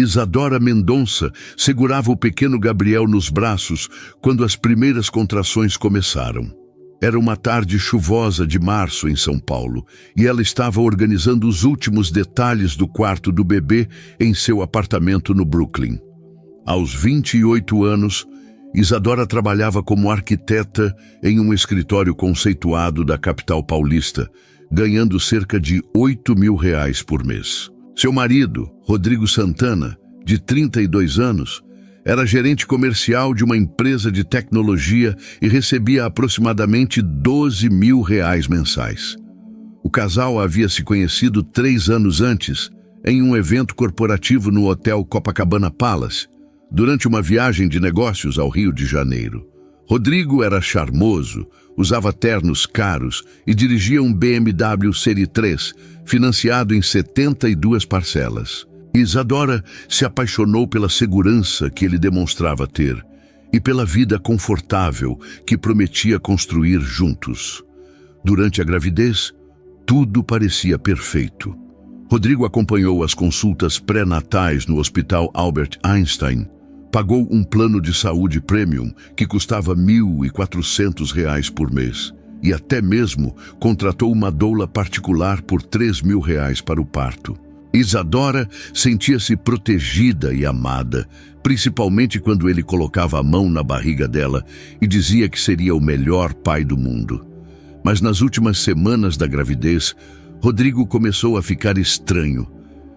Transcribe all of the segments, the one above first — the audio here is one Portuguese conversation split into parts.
Isadora Mendonça segurava o pequeno Gabriel nos braços quando as primeiras contrações começaram. Era uma tarde chuvosa de março em São Paulo e ela estava organizando os últimos detalhes do quarto do bebê em seu apartamento no Brooklyn. Aos 28 anos, Isadora trabalhava como arquiteta em um escritório conceituado da capital paulista, ganhando cerca de R$ 8.000 por mês. Seu marido, Rodrigo Santana, de 32 anos, era gerente comercial de uma empresa de tecnologia e recebia aproximadamente R$ 12.000 mensais. O casal havia se conhecido 3 anos antes, em um evento corporativo no Hotel Copacabana Palace, durante uma viagem de negócios ao Rio de Janeiro. Rodrigo era charmoso, usava ternos caros e dirigia um BMW Série 3, financiado em 72 parcelas. Isadora se apaixonou pela segurança que ele demonstrava ter e pela vida confortável que prometia construir juntos. Durante a gravidez, tudo parecia perfeito. Rodrigo acompanhou as consultas pré-natais no Hospital Albert Einstein, pagou um plano de saúde premium que custava R$ 1.400 por mês e até mesmo contratou uma doula particular por R$ 3.000 para o parto. Isadora sentia-se protegida e amada, principalmente quando ele colocava a mão na barriga dela e dizia que seria o melhor pai do mundo. Mas nas últimas semanas da gravidez, Rodrigo começou a ficar estranho.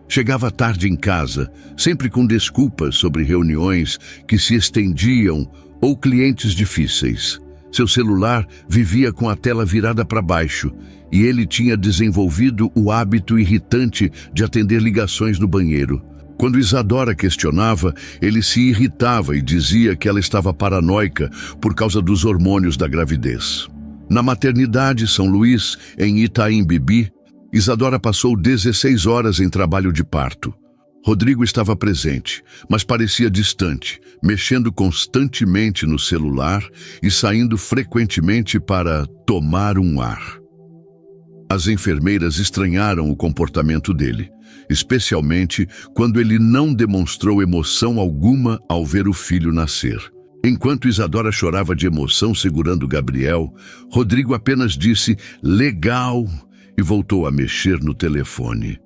Chegava tarde em casa, sempre com desculpas sobre reuniões que se estendiam ou clientes difíceis. Seu celular vivia com a tela virada para baixo e ele tinha desenvolvido o hábito irritante de atender ligações no banheiro. Quando Isadora questionava, ele se irritava e dizia que ela estava paranoica por causa dos hormônios da gravidez. Na maternidade São Luís, em Itaim Bibi, Isadora passou 16 horas em trabalho de parto. Rodrigo estava presente, mas parecia distante, mexendo constantemente no celular e saindo frequentemente para tomar um ar. As enfermeiras estranharam o comportamento dele, especialmente quando ele não demonstrou emoção alguma ao ver o filho nascer. Enquanto Isadora chorava de emoção segurando Gabriel, Rodrigo apenas disse "legal" e voltou a mexer no telefone.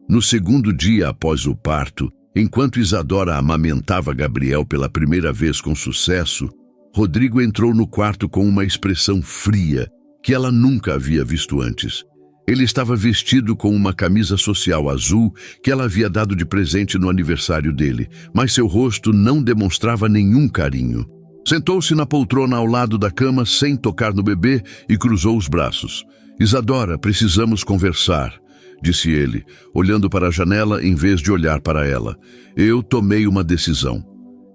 No segundo dia após o parto, enquanto Isadora amamentava Gabriel pela primeira vez com sucesso, Rodrigo entrou no quarto com uma expressão fria que ela nunca havia visto antes. Ele estava vestido com uma camisa social azul que ela havia dado de presente no aniversário dele, mas seu rosto não demonstrava nenhum carinho. Sentou-se na poltrona ao lado da cama sem tocar no bebê e cruzou os braços. "Isadora, precisamos conversar", disse ele, olhando para a janela em vez de olhar para ela. "Eu tomei uma decisão."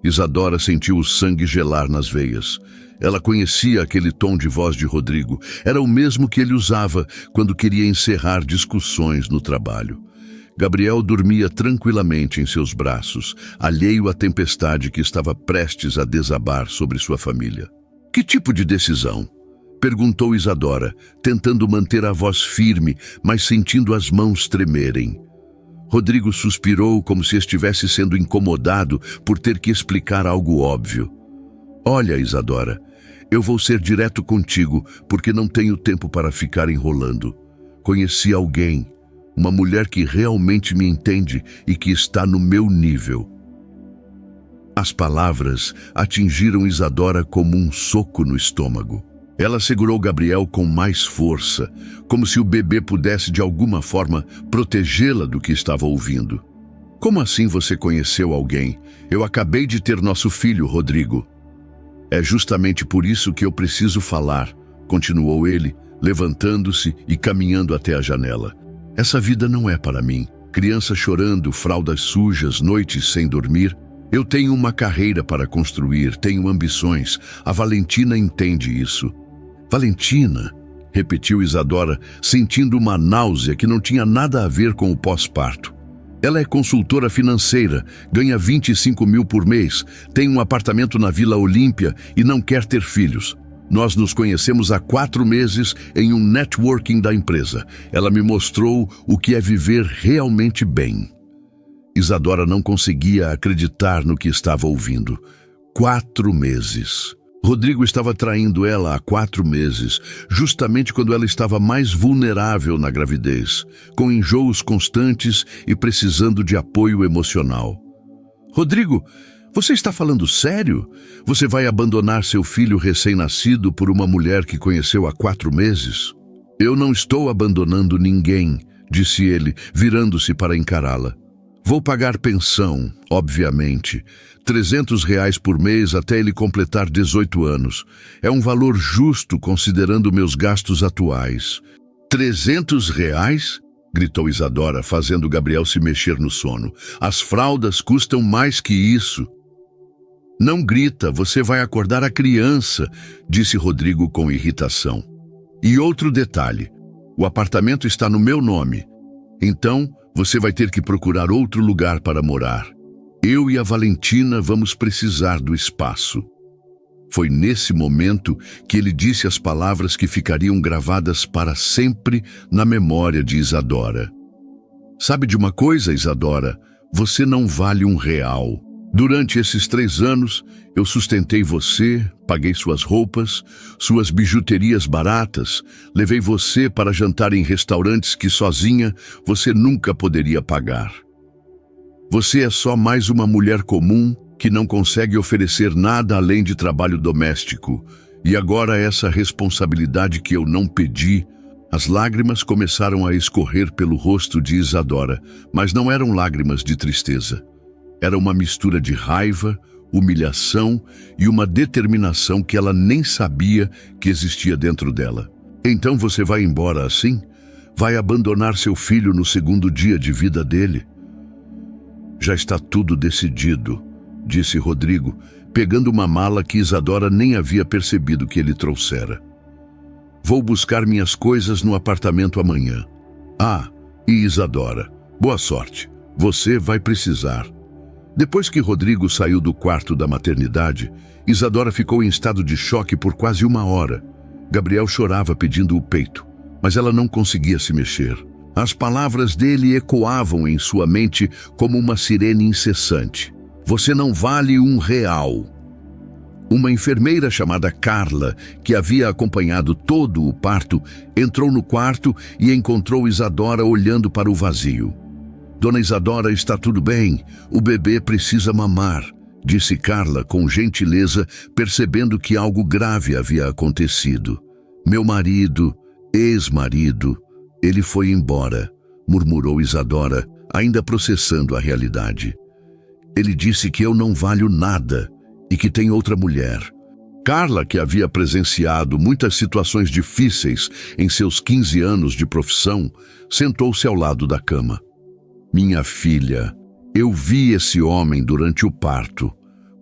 Isadora sentiu o sangue gelar nas veias. Ela conhecia aquele tom de voz de Rodrigo. Era o mesmo que ele usava quando queria encerrar discussões no trabalho. Gabriel dormia tranquilamente em seus braços, alheio à tempestade que estava prestes a desabar sobre sua família. "Que tipo de decisão?" perguntou Isadora, tentando manter a voz firme, mas sentindo as mãos tremerem. Rodrigo suspirou como se estivesse sendo incomodado por ter que explicar algo óbvio. "Olha, Isadora, eu vou ser direto contigo porque não tenho tempo para ficar enrolando. Conheci alguém, uma mulher que realmente me entende e que está no meu nível." As palavras atingiram Isadora como um soco no estômago. Ela segurou Gabriel com mais força, como se o bebê pudesse de alguma forma protegê-la do que estava ouvindo. "Como assim você conheceu alguém? Eu acabei de ter nosso filho, Rodrigo." "É justamente por isso que eu preciso falar", continuou ele, levantando-se e caminhando até a janela. "Essa vida não é para mim. Criança chorando, fraldas sujas, noites sem dormir. Eu tenho uma carreira para construir, tenho ambições. A Valentina entende isso." "Valentina?", repetiu Isadora, sentindo uma náusea que não tinha nada a ver com o pós-parto. "Ela é consultora financeira, ganha 25 mil por mês, tem um apartamento na Vila Olímpia e não quer ter filhos. Nós nos conhecemos há 4 meses em um networking da empresa. Ela me mostrou o que é viver realmente bem." Isadora não conseguia acreditar no que estava ouvindo. 4 meses. Rodrigo estava traindo ela há 4 meses, justamente quando ela estava mais vulnerável na gravidez, com enjoos constantes e precisando de apoio emocional. Rodrigo, você está falando sério? Você vai abandonar seu filho recém-nascido por uma mulher que conheceu há 4 meses? Eu não estou abandonando ninguém, disse ele, virando-se para encará-la. Vou pagar pensão, obviamente. R$ 300 por mês até ele completar 18 anos. É um valor justo considerando meus gastos atuais. R$ 300? Gritou Isadora, fazendo Gabriel se mexer no sono. As fraldas custam mais que isso. Não grita, você vai acordar a criança, disse Rodrigo com irritação. E outro detalhe, o apartamento está no meu nome. Então, você vai ter que procurar outro lugar para morar. Eu e a Valentina vamos precisar do espaço. Foi nesse momento que ele disse as palavras que ficariam gravadas para sempre na memória de Isadora. Sabe de uma coisa, Isadora? Você não vale R$ 1. Durante esses 3 anos, eu sustentei você, paguei suas roupas, suas bijuterias baratas, levei você para jantar em restaurantes que sozinha você nunca poderia pagar. Você é só mais uma mulher comum que não consegue oferecer nada além de trabalho doméstico. E agora essa responsabilidade que eu não pedi. As lágrimas começaram a escorrer pelo rosto de Isadora, mas não eram lágrimas de tristeza. Era uma mistura de raiva, humilhação e uma determinação que ela nem sabia que existia dentro dela. Então você vai embora assim? Vai abandonar seu filho no 2º dia de vida dele? Já está tudo decidido, disse Rodrigo, pegando uma mala que Isadora nem havia percebido que ele trouxera. Vou buscar minhas coisas no apartamento amanhã. Ah, e Isadora, boa sorte. Você vai precisar. Depois que Rodrigo saiu do quarto da maternidade, Isadora ficou em estado de choque por quase 1 hora. Gabriel chorava pedindo o peito, mas ela não conseguia se mexer. As palavras dele ecoavam em sua mente como uma sirene incessante. Você não vale R$ 1. Uma enfermeira chamada Carla, que havia acompanhado todo o parto, entrou no quarto e encontrou Isadora olhando para o vazio. Dona Isadora, está tudo bem. O bebê precisa mamar, disse Carla com gentileza, percebendo que algo grave havia acontecido. Meu marido, ex-marido, ele foi embora, murmurou Isadora, ainda processando a realidade. Ele disse que eu não valho nada e que tem outra mulher. Carla, que havia presenciado muitas situações difíceis em seus 15 anos de profissão, sentou-se ao lado da cama. Minha filha, eu vi esse homem durante o parto.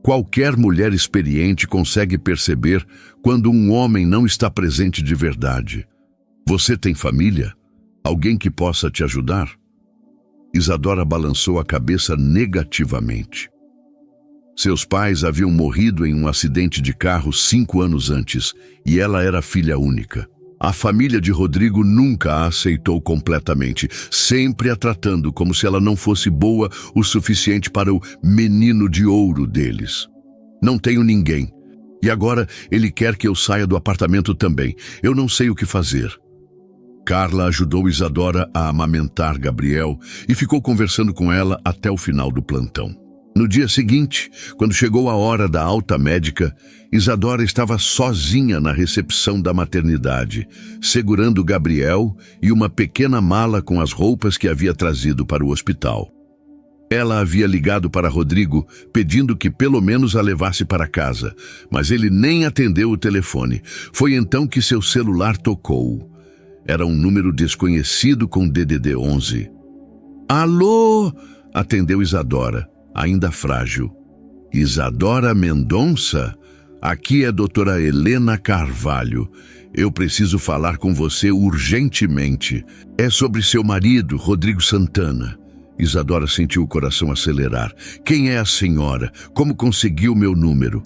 Qualquer mulher experiente consegue perceber quando um homem não está presente de verdade. Você tem família? Alguém que possa te ajudar? Isadora balançou a cabeça negativamente. Seus pais haviam morrido em um acidente de carro 5 anos antes e ela era filha única. A família de Rodrigo nunca a aceitou completamente, sempre a tratando como se ela não fosse boa o suficiente para o menino de ouro deles. Não tenho ninguém. E agora ele quer que eu saia do apartamento também. Eu não sei o que fazer. Carla ajudou Isadora a amamentar Gabriel e ficou conversando com ela até o final do plantão. No dia seguinte, quando chegou a hora da alta médica, Isadora estava sozinha na recepção da maternidade, segurando Gabriel e uma pequena mala com as roupas que havia trazido para o hospital. Ela havia ligado para Rodrigo, pedindo que pelo menos a levasse para casa, mas ele nem atendeu o telefone. Foi então que seu celular tocou. Era um número desconhecido com DDD 11. Alô? Atendeu Isadora, ainda frágil. Isadora Mendonça? Aqui é a doutora Helena Carvalho. Eu preciso falar com você urgentemente. É sobre seu marido, Rodrigo Santana. Isadora sentiu o coração acelerar. Quem é a senhora? Como conseguiu meu número?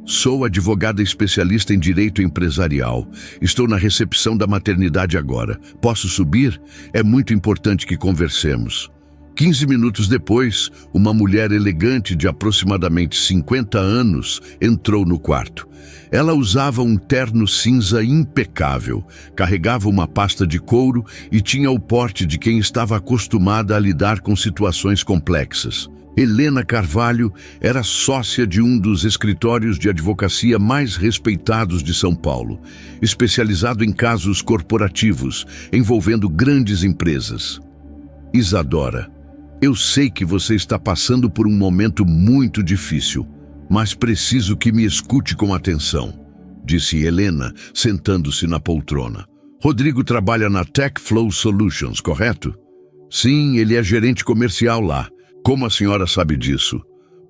Sou advogada especialista em direito empresarial. Estou na recepção da maternidade agora. Posso subir? É muito importante que conversemos. 15 minutos depois, uma mulher elegante de aproximadamente 50 anos entrou no quarto. Ela usava um terno cinza impecável, carregava uma pasta de couro e tinha o porte de quem estava acostumada a lidar com situações complexas. Helena Carvalho era sócia de um dos escritórios de advocacia mais respeitados de São Paulo, especializado em casos corporativos, envolvendo grandes empresas. Isadora, eu sei que você está passando por um momento muito difícil, mas preciso que me escute com atenção, disse Helena, sentando-se na poltrona. Rodrigo trabalha na TechFlow Solutions, correto? Sim, ele é gerente comercial lá. Como a senhora sabe disso?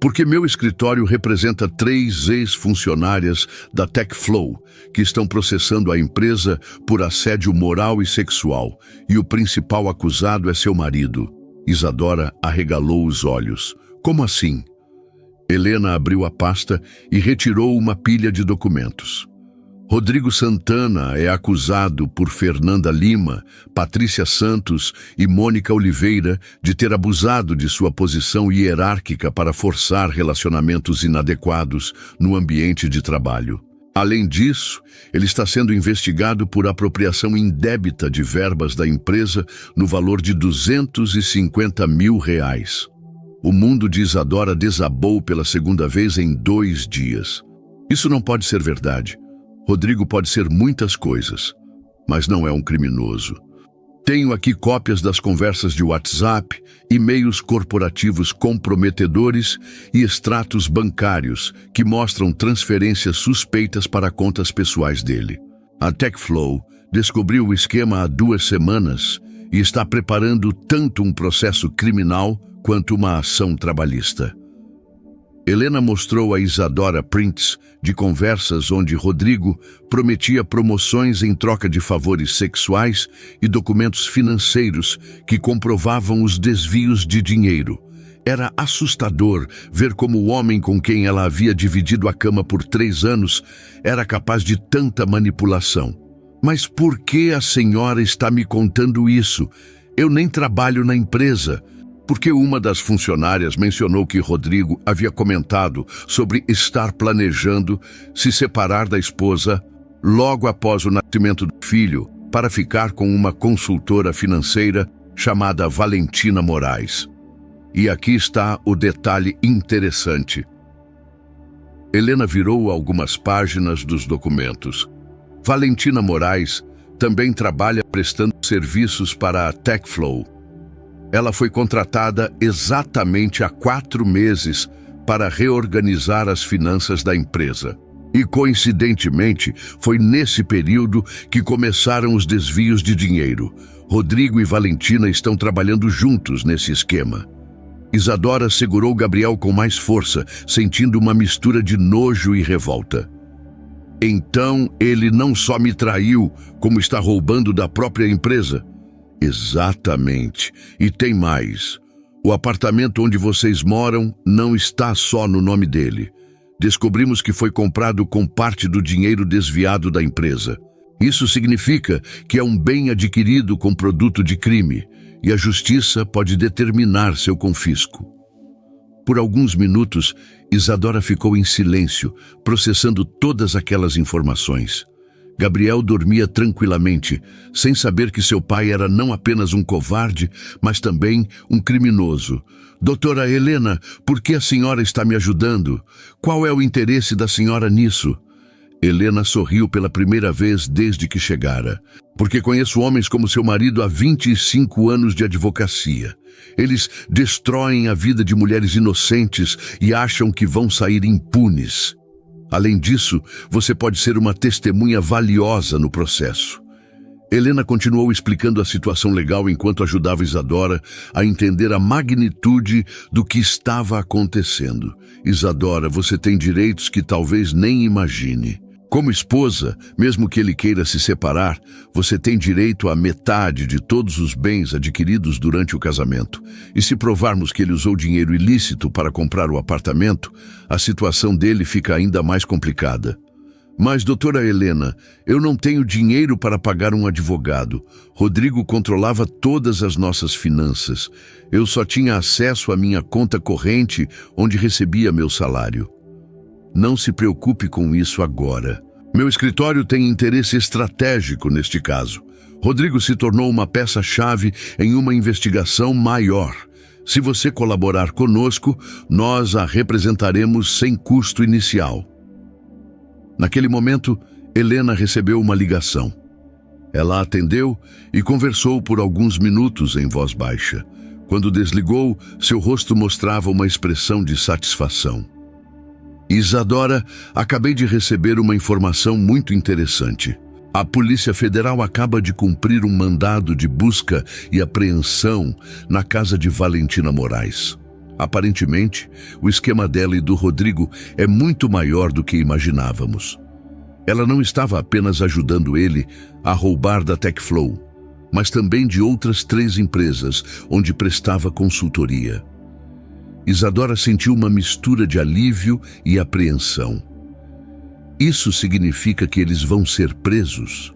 Porque meu escritório representa 3 ex-funcionárias da TechFlow que estão processando a empresa por assédio moral e sexual, e o principal acusado é seu marido. Isadora arregalou os olhos. Como assim? Helena abriu a pasta e retirou uma pilha de documentos. Rodrigo Santana é acusado por Fernanda Lima, Patrícia Santos e Mônica Oliveira de ter abusado de sua posição hierárquica para forçar relacionamentos inadequados no ambiente de trabalho. Além disso, ele está sendo investigado por apropriação indébita de verbas da empresa no valor de R$250 mil. O mundo de Isadora desabou pela segunda vez em 2 dias. Isso não pode ser verdade. Rodrigo pode ser muitas coisas, mas não é um criminoso. Tenho aqui cópias das conversas de WhatsApp, e-mails corporativos comprometedores e extratos bancários que mostram transferências suspeitas para contas pessoais dele. A TechFlow descobriu o esquema há 2 semanas e está preparando tanto um processo criminal quanto uma ação trabalhista. Helena mostrou a Isadora prints de conversas onde Rodrigo prometia promoções em troca de favores sexuais e documentos financeiros que comprovavam os desvios de dinheiro. Era assustador ver como o homem com quem ela havia dividido a cama por 3 anos era capaz de tanta manipulação. Mas por que a senhora está me contando isso? Eu nem trabalho na empresa. Porque uma das funcionárias mencionou que Rodrigo havia comentado sobre estar planejando se separar da esposa logo após o nascimento do filho para ficar com uma consultora financeira chamada Valentina Moraes. E aqui está o detalhe interessante. Helena virou algumas páginas dos documentos. Valentina Moraes também trabalha prestando serviços para a TechFlow. Ela foi contratada exatamente há 4 meses para reorganizar as finanças da empresa. E, coincidentemente, foi nesse período que começaram os desvios de dinheiro. Rodrigo e Valentina estão trabalhando juntos nesse esquema. Isadora segurou Gabriel com mais força, sentindo uma mistura de nojo e revolta. Então, ele não só me traiu, como está roubando da própria empresa. Exatamente. E tem mais. O apartamento onde vocês moram não está só no nome dele. Descobrimos que foi comprado com parte do dinheiro desviado da empresa. Isso significa que é um bem adquirido com produto de crime, e a justiça pode determinar seu confisco. Por alguns minutos, Isadora ficou em silêncio, processando todas aquelas informações. Gabriel dormia tranquilamente, sem saber que seu pai era não apenas um covarde, mas também um criminoso. Doutora Helena, por que a senhora está me ajudando? Qual é o interesse da senhora nisso? Helena sorriu pela primeira vez desde que chegara. Porque conheço homens como seu marido há 25 anos de advocacia. Eles destroem a vida de mulheres inocentes e acham que vão sair impunes. Além disso, você pode ser uma testemunha valiosa no processo. Helena continuou explicando a situação legal enquanto ajudava Isadora a entender a magnitude do que estava acontecendo. Isadora, você tem direitos que talvez nem imagine. Como esposa, mesmo que ele queira se separar, você tem direito à metade de todos os bens adquiridos durante o casamento. E se provarmos que ele usou dinheiro ilícito para comprar o apartamento, a situação dele fica ainda mais complicada. Mas, doutora Helena, eu não tenho dinheiro para pagar um advogado. Rodrigo controlava todas as nossas finanças. Eu só tinha acesso à minha conta corrente, onde recebia meu salário. Não se preocupe com isso agora. Meu escritório tem interesse estratégico neste caso. Rodrigo se tornou uma peça-chave em uma investigação maior. Se você colaborar conosco, nós a representaremos sem custo inicial. Naquele momento, Helena recebeu uma ligação. Ela atendeu e conversou por alguns minutos em voz baixa. Quando desligou, seu rosto mostrava uma expressão de satisfação. Isadora, acabei de receber uma informação muito interessante. A Polícia Federal acaba de cumprir um mandado de busca e apreensão na casa de Valentina Moraes. Aparentemente, o esquema dela e do Rodrigo é muito maior do que imaginávamos. Ela não estava apenas ajudando ele a roubar da Techflow, mas também de outras 3 empresas onde prestava consultoria. Isadora sentiu uma mistura de alívio e apreensão. Isso significa que eles vão ser presos?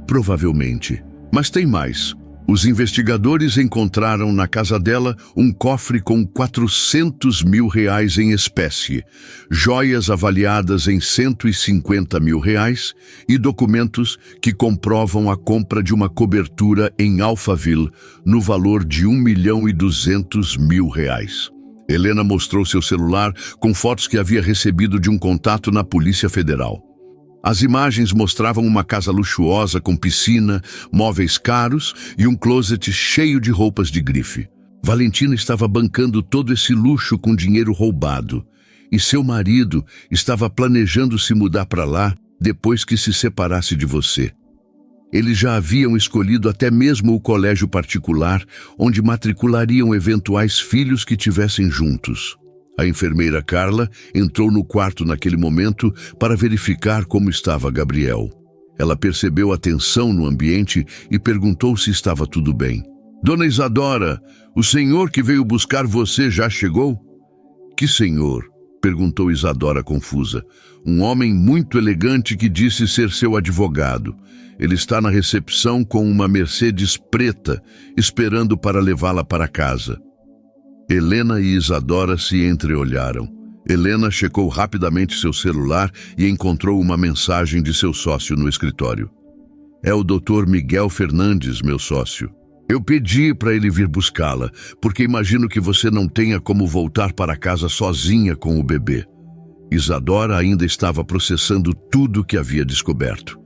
Provavelmente. Mas tem mais. Os investigadores encontraram na casa dela um cofre com R$400 mil em espécie, joias avaliadas em R$150 mil e documentos que comprovam a compra de uma cobertura em Alphaville no valor de R$1.200.000. Helena mostrou seu celular com fotos que havia recebido de um contato na Polícia Federal. As imagens mostravam uma casa luxuosa com piscina, móveis caros e um closet cheio de roupas de grife. Valentina estava bancando todo esse luxo com dinheiro roubado. E seu marido estava planejando se mudar para lá depois que se separasse de você. Eles já haviam escolhido até mesmo o colégio particular onde matriculariam eventuais filhos que tivessem juntos. A enfermeira Carla entrou no quarto naquele momento para verificar como estava Gabriel. Ela percebeu a tensão no ambiente e perguntou se estava tudo bem. Dona Isadora, o senhor que veio buscar você já chegou? Que senhor? Perguntou Isadora confusa. Um homem muito elegante que disse ser seu advogado. Ele está na recepção com uma Mercedes preta, esperando para levá-la para casa. Helena e Isadora se entreolharam. Helena checou rapidamente seu celular e encontrou uma mensagem de seu sócio no escritório. É o Dr. Miguel Fernandes, meu sócio. Eu pedi para ele vir buscá-la, porque imagino que você não tenha como voltar para casa sozinha com o bebê. Isadora ainda estava processando tudo o que havia descoberto.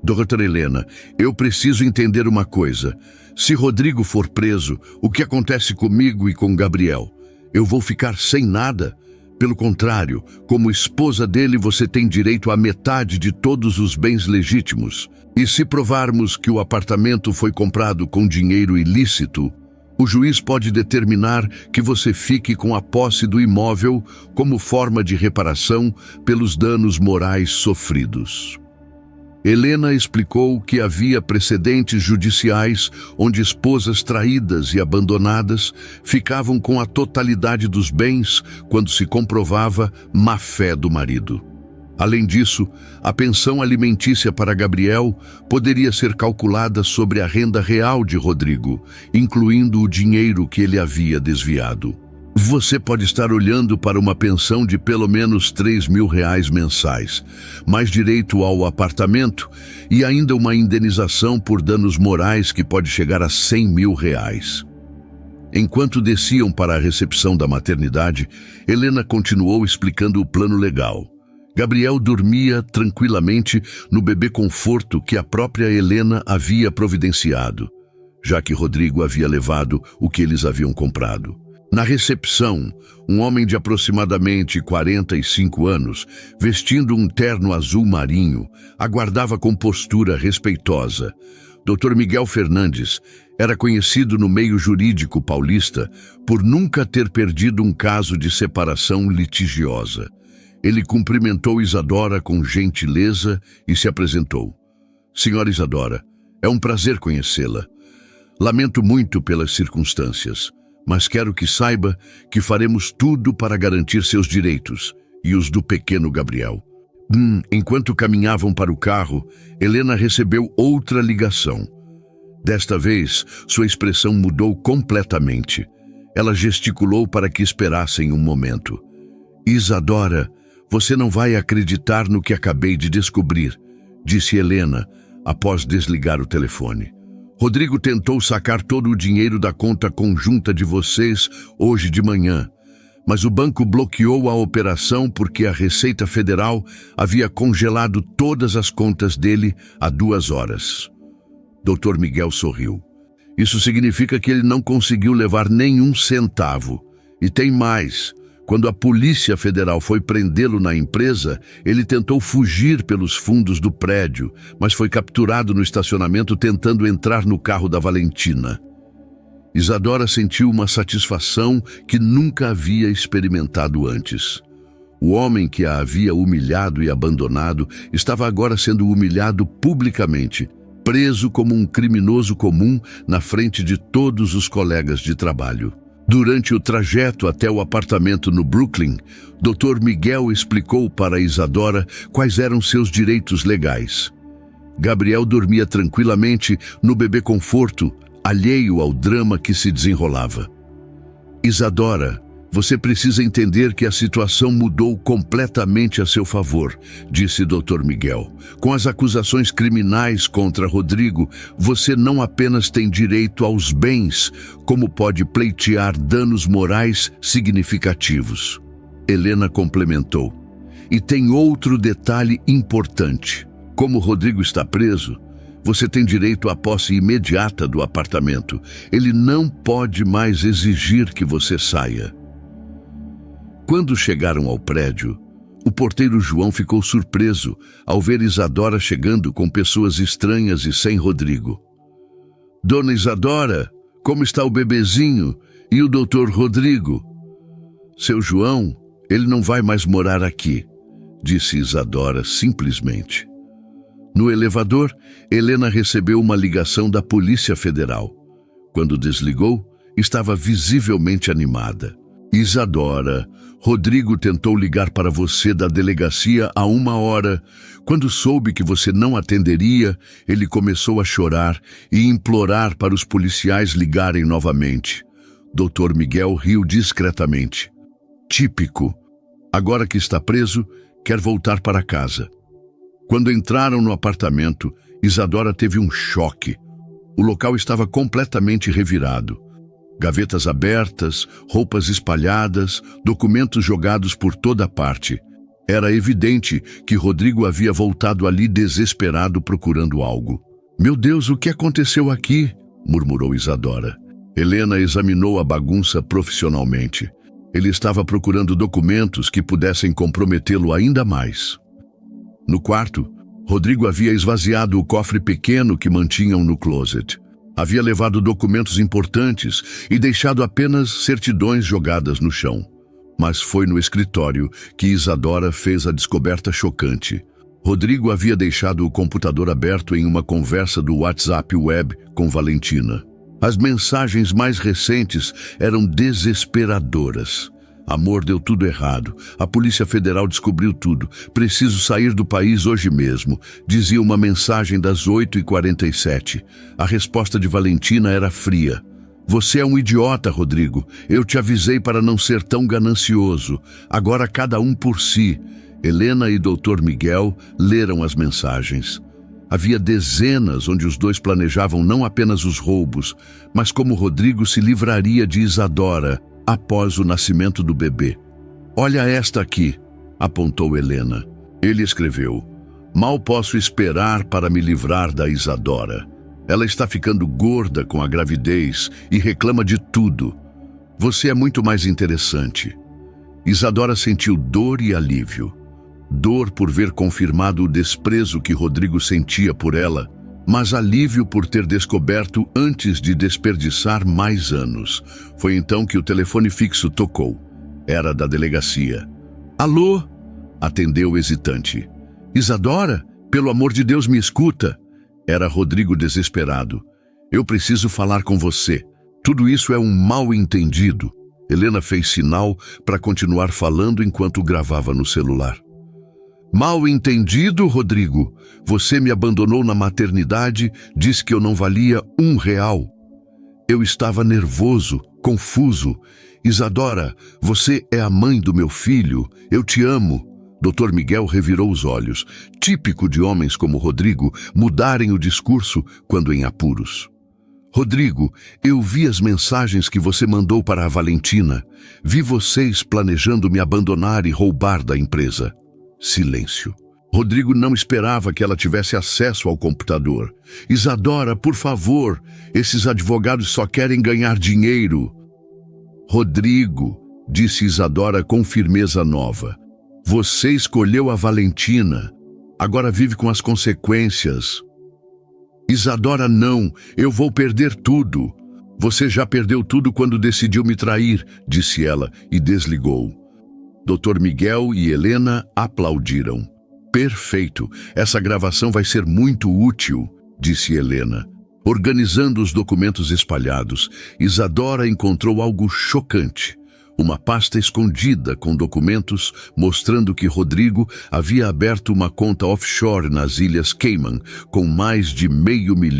Doutora Helena, eu preciso entender uma coisa. Se Rodrigo for preso, o que acontece comigo e com Gabriel? Eu vou ficar sem nada? Pelo contrário, como esposa dele, você tem direito à metade de todos os bens legítimos. E se provarmos que o apartamento foi comprado com dinheiro ilícito, o juiz pode determinar que você fique com a posse do imóvel como forma de reparação pelos danos morais sofridos. Helena explicou que havia precedentes judiciais onde esposas traídas e abandonadas ficavam com a totalidade dos bens quando se comprovava má-fé do marido. Além disso, a pensão alimentícia para Gabriel poderia ser calculada sobre a renda real de Rodrigo, incluindo o dinheiro que ele havia desviado. Você pode estar olhando para uma pensão de pelo menos R$3 mil mensais, mais direito ao apartamento e ainda uma indenização por danos morais que pode chegar a R$100 mil. Enquanto desciam para a recepção da maternidade, Helena continuou explicando o plano legal. Gabriel dormia tranquilamente no bebê conforto que a própria Helena havia providenciado, já que Rodrigo havia levado o que eles haviam comprado. Na recepção, um homem de aproximadamente 45 anos, vestindo um terno azul marinho, aguardava com postura respeitosa. Dr. Miguel Fernandes era conhecido no meio jurídico paulista por nunca ter perdido um caso de separação litigiosa. Ele cumprimentou Isadora com gentileza e se apresentou. Senhora Isadora, é um prazer conhecê-la. Lamento muito pelas circunstâncias, mas quero que saiba que faremos tudo para garantir seus direitos e os do pequeno Gabriel. Enquanto caminhavam para o carro, Helena recebeu outra ligação. Desta vez, sua expressão mudou completamente. Ela gesticulou para que esperassem um momento. Isadora, você não vai acreditar no que acabei de descobrir, disse Helena, após desligar o telefone. Rodrigo tentou sacar todo o dinheiro da conta conjunta de vocês hoje de manhã, mas o banco bloqueou a operação porque a Receita Federal havia congelado todas as contas dele há 2 horas. Dr. Miguel sorriu. Isso significa que ele não conseguiu levar nenhum centavo. E tem mais. Quando a Polícia Federal foi prendê-lo na empresa, ele tentou fugir pelos fundos do prédio, mas foi capturado no estacionamento tentando entrar no carro da Valentina. Isadora sentiu uma satisfação que nunca havia experimentado antes. O homem que a havia humilhado e abandonado estava agora sendo humilhado publicamente, preso como um criminoso comum na frente de todos os colegas de trabalho. Durante o trajeto até o apartamento no Brooklyn, Dr. Miguel explicou para Isadora quais eram seus direitos legais. Gabriel dormia tranquilamente no bebê conforto, alheio ao drama que se desenrolava. Isadora, você precisa entender que a situação mudou completamente a seu favor, disse Dr. Miguel. Com as acusações criminais contra Rodrigo, você não apenas tem direito aos bens, como pode pleitear danos morais significativos. Helena complementou. E tem outro detalhe importante. Como Rodrigo está preso, você tem direito à posse imediata do apartamento. Ele não pode mais exigir que você saia. Quando chegaram ao prédio, o porteiro João ficou surpreso ao ver Isadora chegando com pessoas estranhas e sem Rodrigo. Dona Isadora, como está o bebezinho e o doutor Rodrigo? Seu João, ele não vai mais morar aqui, disse Isadora simplesmente. No elevador, Helena recebeu uma ligação da Polícia Federal. Quando desligou, estava visivelmente animada. Isadora, Rodrigo tentou ligar para você da delegacia há 1 hora. Quando soube que você não atenderia, ele começou a chorar e implorar para os policiais ligarem novamente. Dr. Miguel riu discretamente. Típico. Agora que está preso, quer voltar para casa. Quando entraram no apartamento, Isadora teve um choque. O local estava completamente revirado. Gavetas abertas, roupas espalhadas, documentos jogados por toda parte. Era evidente que Rodrigo havia voltado ali desesperado procurando algo. Meu Deus, o que aconteceu aqui? Murmurou Isadora. Helena examinou a bagunça profissionalmente. Ele estava procurando documentos que pudessem comprometê-lo ainda mais. No quarto, Rodrigo havia esvaziado o cofre pequeno que mantinham no closet. Havia levado documentos importantes e deixado apenas certidões jogadas no chão. Mas foi no escritório que Isadora fez a descoberta chocante. Rodrigo havia deixado o computador aberto em uma conversa do WhatsApp Web com Valentina. As mensagens mais recentes eram desesperadoras. Amor, deu tudo errado. A Polícia Federal descobriu tudo. Preciso sair do país hoje mesmo, dizia uma mensagem das 8h47. A resposta de Valentina era fria. Você é um idiota, Rodrigo. Eu te avisei para não ser tão ganancioso. Agora cada um por si. Helena e Dr. Miguel leram as mensagens. Havia dezenas onde os dois planejavam não apenas os roubos, mas como Rodrigo se livraria de Isadora após o nascimento do bebê. Olha esta aqui, apontou Helena. Ele escreveu: mal posso esperar para me livrar da Isadora. Ela está ficando gorda com a gravidez e reclama de tudo. Você é muito mais interessante. Isadora sentiu dor e alívio. Dor por ver confirmado o desprezo que Rodrigo sentia por ela, mas alívio por ter descoberto antes de desperdiçar mais anos. Foi então que o telefone fixo tocou. Era da delegacia. Alô? Atendeu hesitante. Isadora? Pelo amor de Deus, me escuta. Era Rodrigo desesperado. Eu preciso falar com você. Tudo isso é um mal-entendido. Helena fez sinal para continuar falando enquanto gravava no celular. Mal entendido, Rodrigo. Você me abandonou na maternidade, disse que eu não valia R$1. Eu estava nervoso, confuso. Isadora, você é a mãe do meu filho. Eu te amo. Dr. Miguel revirou os olhos. Típico de homens como Rodrigo mudarem o discurso quando em apuros. Rodrigo, eu vi as mensagens que você mandou para a Valentina. Vi vocês planejando me abandonar e roubar da empresa. Silêncio. Rodrigo não esperava que ela tivesse acesso ao computador. Isadora, por favor, esses advogados só querem ganhar dinheiro. Rodrigo, disse Isadora com firmeza nova. Você escolheu a Valentina. Agora vive com as consequências. Isadora, não, eu vou perder tudo. Você já perdeu tudo quando decidiu me trair, disse ela e desligou. Dr. Miguel e Helena aplaudiram. Perfeito, essa gravação vai ser muito útil, disse Helena. Organizando os documentos espalhados, Isadora encontrou algo chocante. Uma pasta escondida com documentos mostrando que Rodrigo havia aberto uma conta offshore nas Ilhas Cayman com mais de $500 mil.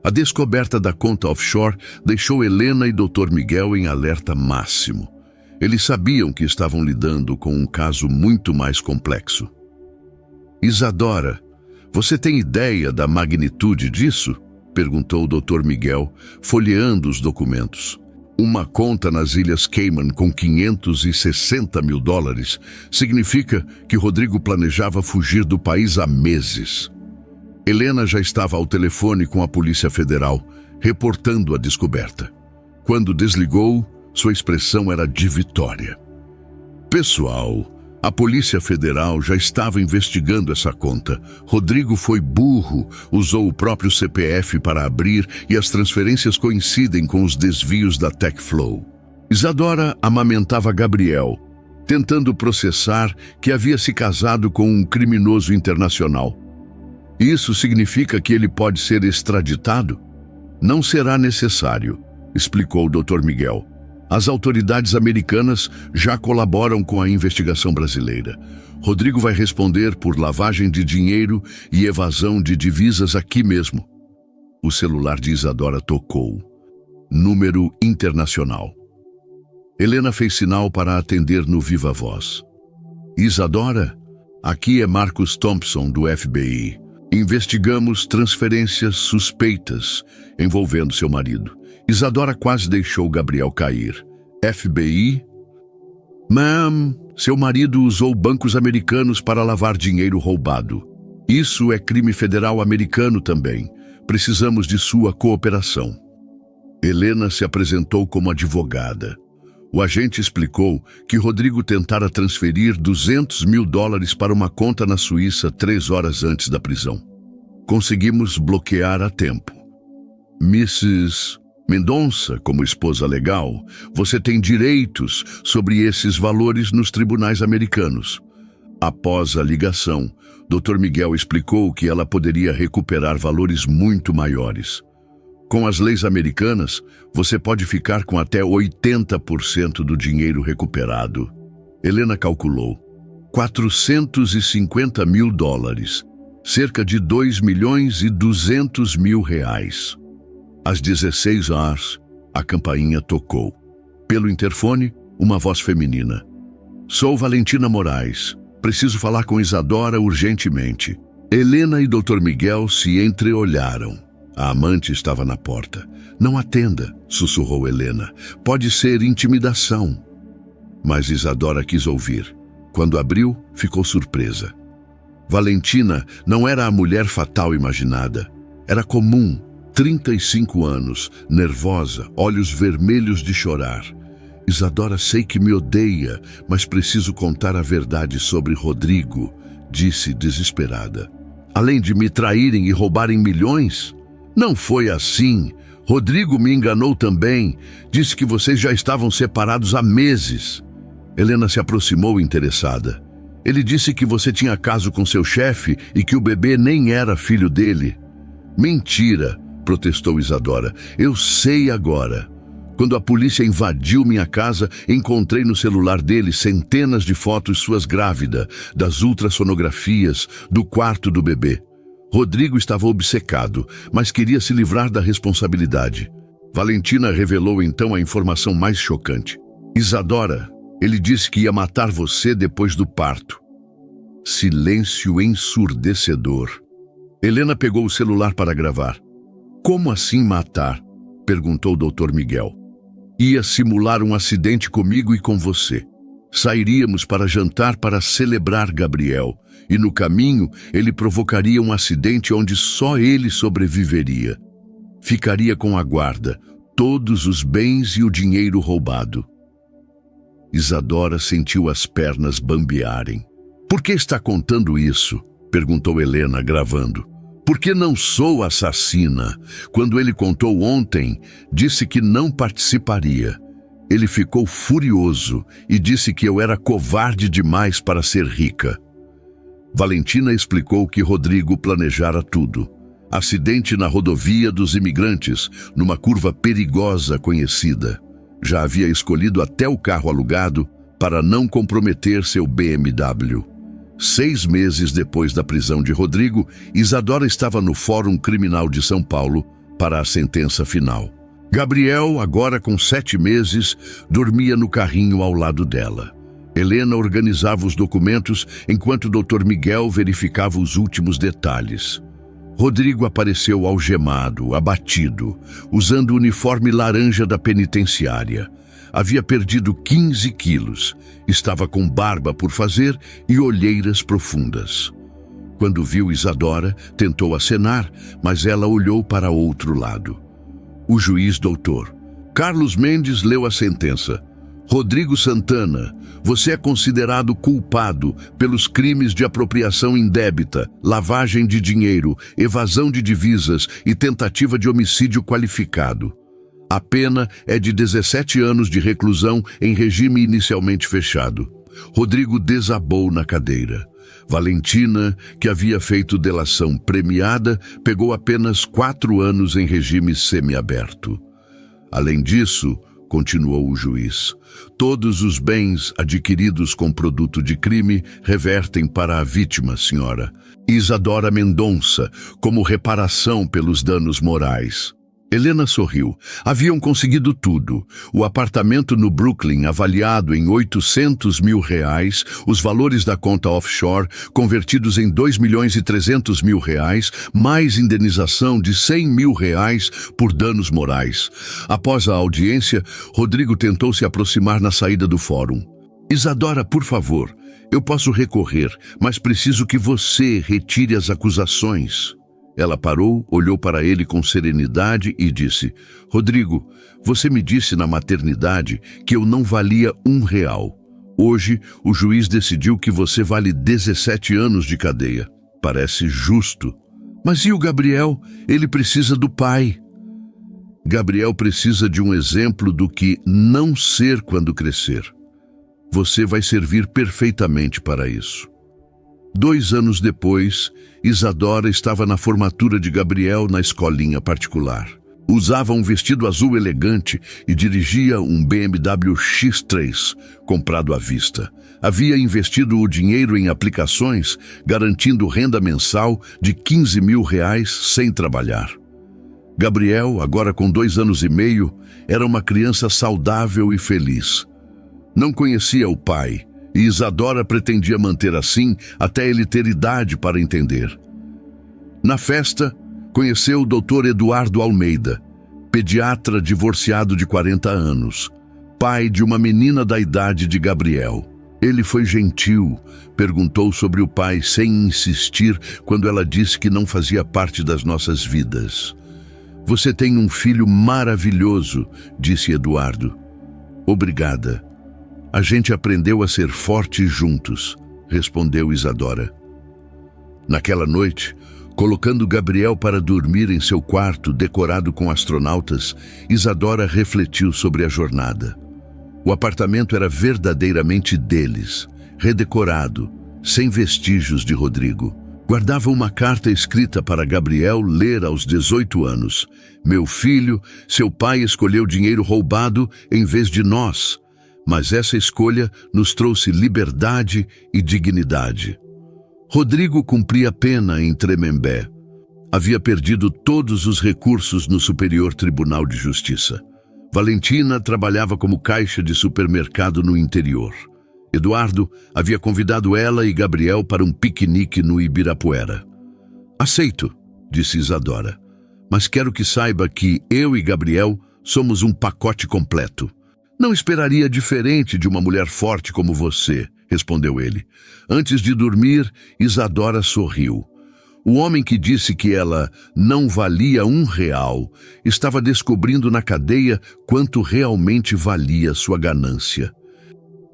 A descoberta da conta offshore deixou Helena e Dr. Miguel em alerta máximo. Eles sabiam que estavam lidando com um caso muito mais complexo. Isadora, você tem ideia da magnitude disso? Perguntou o Dr. Miguel, folheando os documentos. Uma conta nas Ilhas Cayman com $560 mil significa que Rodrigo planejava fugir do país há meses. Helena já estava ao telefone com a Polícia Federal, reportando a descoberta. Quando desligou, sua expressão era de vitória. Pessoal, a Polícia Federal já estava investigando essa conta. Rodrigo foi burro, usou o próprio CPF para abrir e as transferências coincidem com os desvios da TechFlow. Isadora amamentava Gabriel, tentando processar que havia se casado com um criminoso internacional. Isso significa que ele pode ser extraditado? Não será necessário, explicou o Dr. Miguel. As autoridades americanas já colaboram com a investigação brasileira. Rodrigo vai responder por lavagem de dinheiro e evasão de divisas aqui mesmo. O celular de Isadora tocou. Número internacional. Helena fez sinal para atender no viva voz. Isadora, aqui é Marcus Thompson, do FBI. Investigamos transferências suspeitas envolvendo seu marido. Isadora quase deixou Gabriel cair. FBI? Ma'am, seu marido usou bancos americanos para lavar dinheiro roubado. Isso é crime federal americano também. Precisamos de sua cooperação. Helena se apresentou como advogada. O agente explicou que Rodrigo tentara transferir $200 mil para uma conta na Suíça 3 horas antes da prisão. Conseguimos bloquear a tempo. Mrs. Mendonça, como esposa legal, você tem direitos sobre esses valores nos tribunais americanos. Após a ligação, Dr. Miguel explicou que ela poderia recuperar valores muito maiores. Com as leis americanas, você pode ficar com até 80% do dinheiro recuperado. Helena calculou. $450 mil, cerca de R$2.200.000. Às 16 horas, a campainha tocou. Pelo interfone, uma voz feminina. Sou Valentina Moraes. Preciso falar com Isadora urgentemente. Helena e Dr. Miguel se entreolharam. A amante estava na porta. Não atenda, sussurrou Helena. Pode ser intimidação. Mas Isadora quis ouvir. Quando abriu, ficou surpresa. Valentina não era a mulher fatal imaginada. Era comum, 35 anos, nervosa, olhos vermelhos de chorar. Isadora, sei que me odeia, mas preciso contar a verdade sobre Rodrigo, disse desesperada. Além de me traírem e roubarem milhões? Não foi assim. Rodrigo me enganou também. Disse que vocês já estavam separados há meses. Helena se aproximou interessada. Ele disse que você tinha caso com seu chefe e que o bebê nem era filho dele. Mentira, protestou Isadora. Eu sei agora. Quando a polícia invadiu minha casa, encontrei no celular dele centenas de fotos suas grávida, das ultrassonografias, do quarto do bebê. Rodrigo estava obcecado, mas queria se livrar da responsabilidade. Valentina revelou então a informação mais chocante. Isadora, ele disse que ia matar você depois do parto. Silêncio ensurdecedor. Helena pegou o celular para gravar. Como assim matar? Perguntou o Dr. Miguel. Ia simular um acidente comigo e com você. Sairíamos para jantar para celebrar Gabriel, e no caminho ele provocaria um acidente onde só ele sobreviveria. Ficaria com a guarda, todos os bens e o dinheiro roubado. Isadora sentiu as pernas bambearem. Por que está contando isso? Perguntou Helena, gravando. Porque não sou assassina. Quando ele contou ontem, disse que não participaria. Ele ficou furioso e disse que eu era covarde demais para ser rica. Valentina explicou que Rodrigo planejara tudo. Acidente na rodovia dos imigrantes, numa curva perigosa conhecida. Já havia escolhido até o carro alugado para não comprometer seu BMW. 6 meses depois da prisão de Rodrigo, Isadora estava no Fórum Criminal de São Paulo para a sentença final. Gabriel, agora com 7 meses, dormia no carrinho ao lado dela. Helena organizava os documentos enquanto o Dr. Miguel verificava os últimos detalhes. Rodrigo apareceu algemado, abatido, usando o uniforme laranja da penitenciária. Havia perdido 15 quilos, estava com barba por fazer e olheiras profundas. Quando viu Isadora, tentou acenar, mas ela olhou para outro lado. O juiz doutor Carlos Mendes leu a sentença. Rodrigo Santana, você é considerado culpado pelos crimes de apropriação indébita, lavagem de dinheiro, evasão de divisas e tentativa de homicídio qualificado. A pena é de 17 anos de reclusão em regime inicialmente fechado. Rodrigo desabou na cadeira. Valentina, que havia feito delação premiada, pegou apenas 4 anos em regime semiaberto. Além disso, continuou o juiz, todos os bens adquiridos com produto de crime revertem para a vítima, senhora Isadora Mendonça, como reparação pelos danos morais. Helena sorriu. Haviam conseguido tudo. O apartamento no Brooklyn, avaliado em R$800 mil, os valores da conta offshore, convertidos em R$2.300.000, mais indenização de R$100 mil por danos morais. Após a audiência, Rodrigo tentou se aproximar na saída do fórum. Isadora, por favor, eu posso recorrer, mas preciso que você retire as acusações. Ela parou, olhou para ele com serenidade e disse, Rodrigo, você me disse na maternidade que eu não valia R$1. Hoje, o juiz decidiu que você vale 17 anos de cadeia. Parece justo. Mas e o Gabriel? Ele precisa do pai. Gabriel precisa de um exemplo do que não ser quando crescer. Você vai servir perfeitamente para isso. 2 anos depois, Isadora estava na formatura de Gabriel na escolinha particular. Usava um vestido azul elegante e dirigia um BMW X3, comprado à vista. Havia investido o dinheiro em aplicações, garantindo renda mensal de R$15 mil sem trabalhar. Gabriel, agora com 2 anos e meio, era uma criança saudável e feliz. Não conhecia o pai, e Isadora pretendia manter assim até ele ter idade para entender. Na festa, conheceu o Dr. Eduardo Almeida, pediatra divorciado de 40 anos, pai de uma menina da idade de Gabriel. Ele foi gentil, perguntou sobre o pai sem insistir quando ela disse que não fazia parte das nossas vidas. Você tem um filho maravilhoso, disse Eduardo. Obrigada. A gente aprendeu a ser fortes juntos, respondeu Isadora. Naquela noite, colocando Gabriel para dormir em seu quarto decorado com astronautas, Isadora refletiu sobre a jornada. O apartamento era verdadeiramente deles, redecorado, sem vestígios de Rodrigo. Guardava uma carta escrita para Gabriel ler aos 18 anos. Meu filho, seu pai escolheu dinheiro roubado em vez de nós, mas essa escolha nos trouxe liberdade e dignidade. Rodrigo cumpria pena em Tremembé. Havia perdido todos os recursos no Superior Tribunal de Justiça. Valentina trabalhava como caixa de supermercado no interior. Eduardo havia convidado ela e Gabriel para um piquenique no Ibirapuera. Aceito, disse Isadora, mas quero que saiba que eu e Gabriel somos um pacote completo. Não esperaria diferente de uma mulher forte como você, respondeu ele. Antes de dormir, Isadora sorriu. O homem que disse que ela não valia R$1 estava descobrindo na cadeia quanto realmente valia sua ganância.